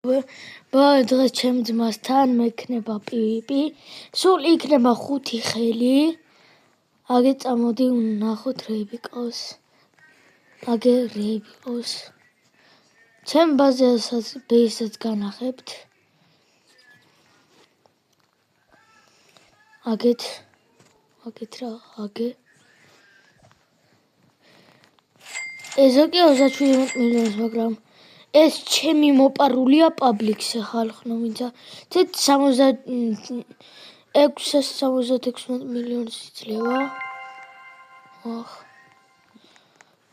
დღეს ჩემ ძმასთან მექნება პიპი, სულ იქნება 5 ხელი. აგე წამოდი ვნახოთ რეები ყავს. აგე რეები ყავს. ჩემ ბაზასაც ბეისაც განახებთ. აგეთ რა, აგე. ეზო კი 37 მილიონს, მაგრამ ეს ჩემი მოპარულია პაბლიკზე ხალხო, ვინცა 676 მილიონს იძლევა. ახ.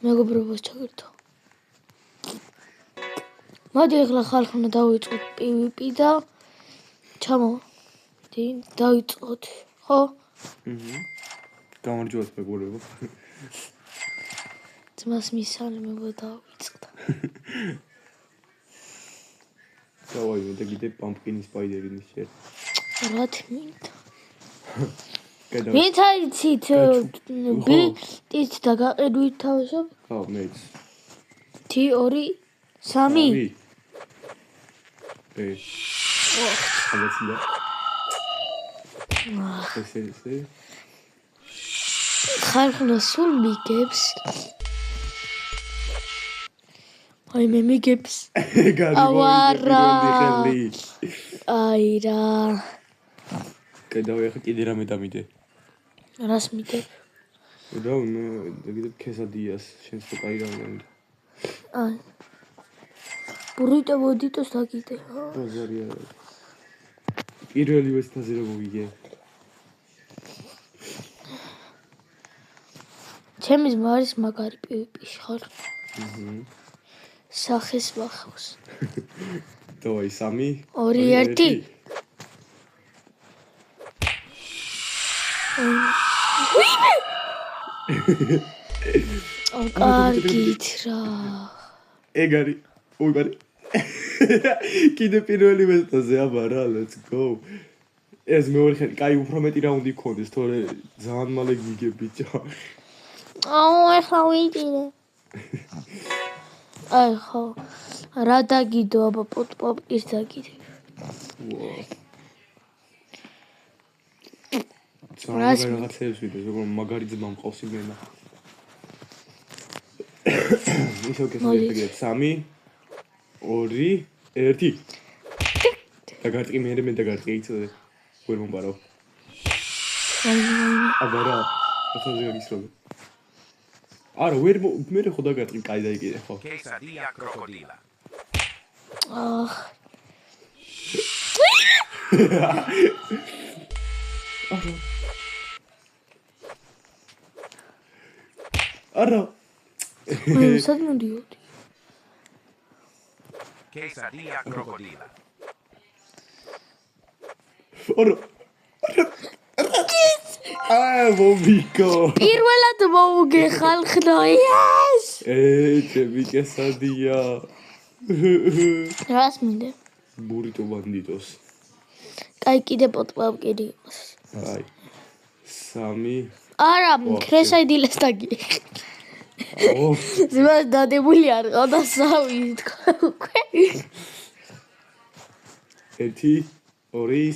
მეგობრობას ჩაგერთო. მოდი ახლა ხალხო დავიწყოთ PvP და ჩამოვიდი, დავიწყოთ, ხო? გამარჯვოთ მეგობრებო. ძმას მისალმება დავიწყდა. დავაი, მე კიდე პამპკინი სპაიდერი ნიშე. რა თმინდა? ვინც აიცით ბიტიც და გაყიდვით თავისუფ? ხო, მეც. T2 3 ხალხია. ესე. ხალხო სულ მიგებს. აი მე მიგებს. გავარდა. აი რა. გადავიხე კიდე რამე დამიდე. რას მიდე? და კიდე ქესადიას შენს თუ კაი რამე უნდა. აი. ბურიტო მოდიტოს დაგიდე. ბაზარია. პირველი ვესტაზე რომ მოვიგე. ჩემი ძმა არის მაგარი PvP-ში ხალხო. სახეს ვახავს. დავაი 3 2 1 კარგით რა. ეგარი. უიბარი. კიდე პირველი ვესტაზე აბარა, let's go. ეს მეორე ხელი, კაი უფრო მეტი რაუნდი გქონდეს, თორე ძალიან მალე გიგებ ბიჭო. ახლა ვიდიდე. აი ხო. რა დაგიდო აბა პოპ-ის დაგიდე. რაღაცებს ვიდე, ზოგადად მაგარი ძმა მყავს იმენა. ისე უკეთესია 3 2 1 დაგარტყი მე დაგარტყი იცოდე ვერ მომბარო აბა რა ახლა ზეგისროლე არა ვერ მე ხო დაგარტყი კაი დაიგე ხო quesadilla crocodila ახ არა მე სად მოდიოდი quesadilla crocodila ვომიკო პირველად მოუგე ხალხო yes ჩემი quesadilla რას მინდა ბურიტო ბანდიტოს კაი კიდე პოპ-აპკირი იყოს აი 3 არა ქრესაიდილეს დაგიე ზმა დადებული არ ყავ და სამი თქვა უკვე 1 2 3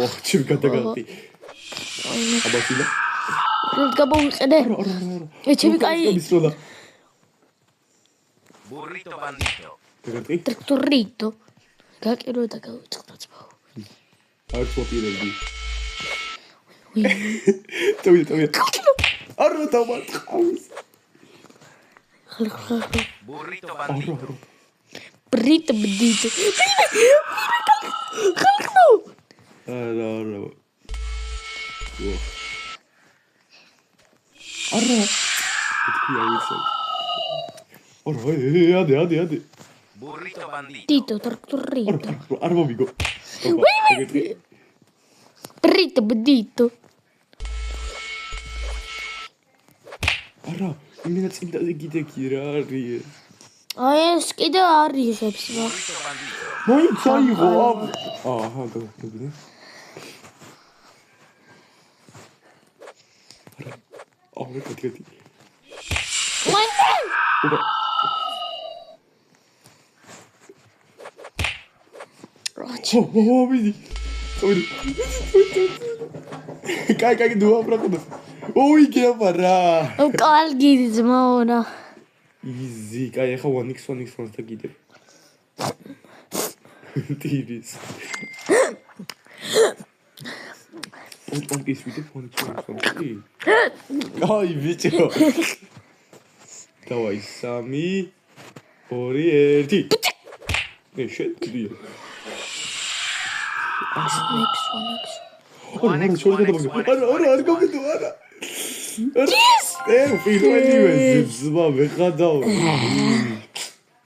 ოხ ჩემ გადაგალდი აბა სილა რო გამოვიყენე ჩემი კაი burrito bandito დაგარტყი ტრაქტორიტო გაკირო და გავიწყდა ძმაო არ ფოპირები ტოვი არა დავარტყავს ხალხო burrito bandito ბრიტ ბდით ხალხო არა არა თქვი ავიცე არა ადი burrito bandito ტიტო ტრაქტორიტო არ მომიგო ბრიტ ბდით არა იმენა წინდაზე კიდე კი რა არის აი ეს კიდე არ იღებს რა burrito bandito მოიწაიღო აჰა გაგიგე აუ კეთილი ვიდი. წოდი. კაი დუაბრაკუდა. ოი გეაბარა. კარგი ძმაონა. იზი, კაი ახლა 1x1x1-ს და კიდე. ტირის. ოპკის ვიდე ფონჩი. აი ბიჭო. დავაი 3 2 1. შედი. არა, გოგიტო არა. პირველივე ზმა მეხადაო.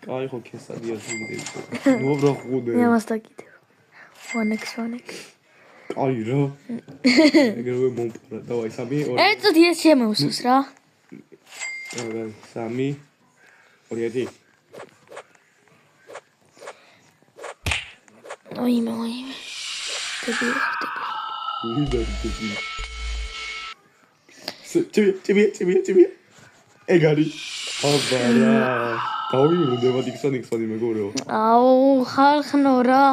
კაი ხო ქესადია ზიგდე. ნობრა ხუდე. იმასთან კიდევ. 1x1x. კაი რა. ეგრევე მომპარა. დავაი 3 2. ეცოდი ეს შემოსოს რა. არა 3 2 1. ოიმე. დები. ჭიბი. ეგარი. აბარა. გავიურდება დიქსონიქსონი მეგობრებო. აუ, ხალხნო რა.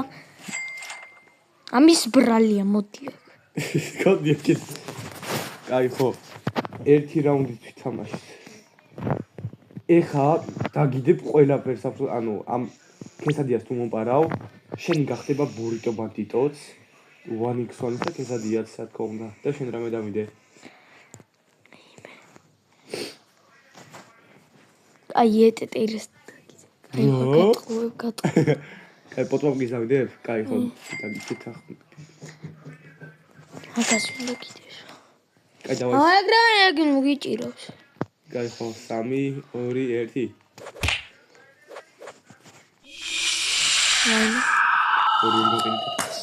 ამის ბრალია მოდი. კოდია კიდე. კაი ხო. ერთი რაუნდი თვითამაშით. ეხა დაგიდებ ყველაფერს, ანუ ამ ქესადიას თუ მომპარავ, შენი გახდება ბურიტო ბანდიტოც. 1x1 და ქესადიაც რა თქმა უნდა. და შენ რამე დამიდე? აი ეტეტერს აი გატყუებ. კაი პოტროპგის დავიდებ? კაი ხო, თითქოს. აკას უნდა კიდე. კაი დავაი. აგრა მოგიჭირავს. კაი ხო, 3 2 1.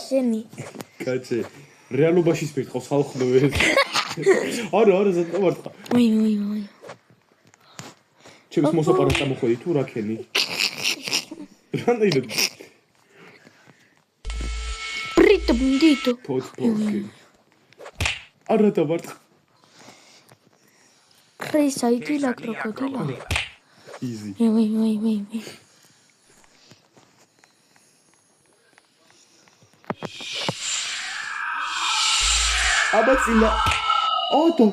შენი. კაცი, რეალობაშიც მეთქავს ხალხო ეს. არა, ზატოვარდა. ოი. ჩემს მოსაპარას წამოხვედი თუ რა ქენი? რანაირად? ბრიტო ბუნდიტო. პოც. არა დავარდა. ქრისა იდილა კროკოდილა. იზი. ოი. აბაცილა. ოდო.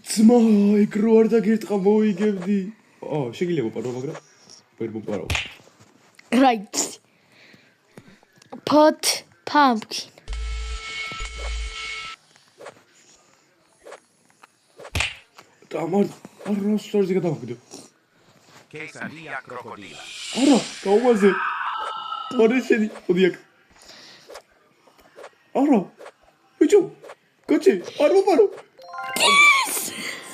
ძმა, ეგ რო არ დაგერტყა მოიგებდი. შეგიძლია მოპარო, მაგრამ ვერ მოპარავ. Right. Pot pumpkin. დამარ არა სწორზე გადავაგდო. Quesadilla crocodila. არა, გაუმაზე. ორი შედი, ოდიაკ. არა. ბიჭო, კოჩი, არ მოპარო.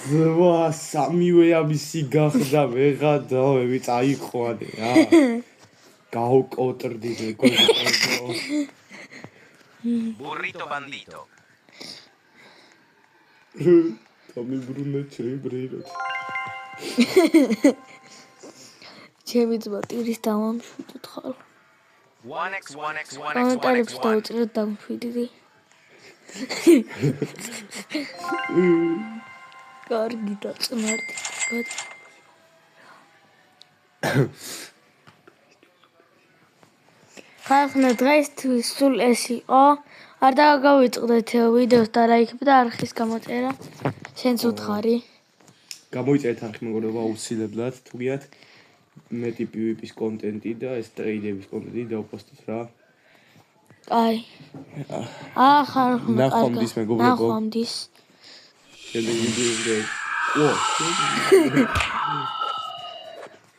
ზვა, სამივე ამისი გახდა, ვეღადავები, წაიყვანე რა. გაუკოტრდი მეგობრებო. Burrito bandito. დამიბრუნა ჩემი ბრეიროთ. ჩემი ძმა ტირის დამამშვიდოთ ხარ. 1x1x1x1x1. კომენტარებში დავუწეროთ დამშვიდდი. კარგი და წმარდი. ხალხო დღესთვის სულ ეს იყო. არ დავაგავიწყდეთ ვიდეოს და ლაიქები და არხის გამოწერა. შენც უთხარი. გამოიწერეთ არხი მეგობრებო აუცილებლად, თუ გიათ მეტი PvP-ის კონტენტი და ეს ტრეიდების კონტენტი დავპოსტოთ რა. აი. ხალხო ნახვამდის მეგობრებო. ნახვამდის. შენ ვიდეოზე.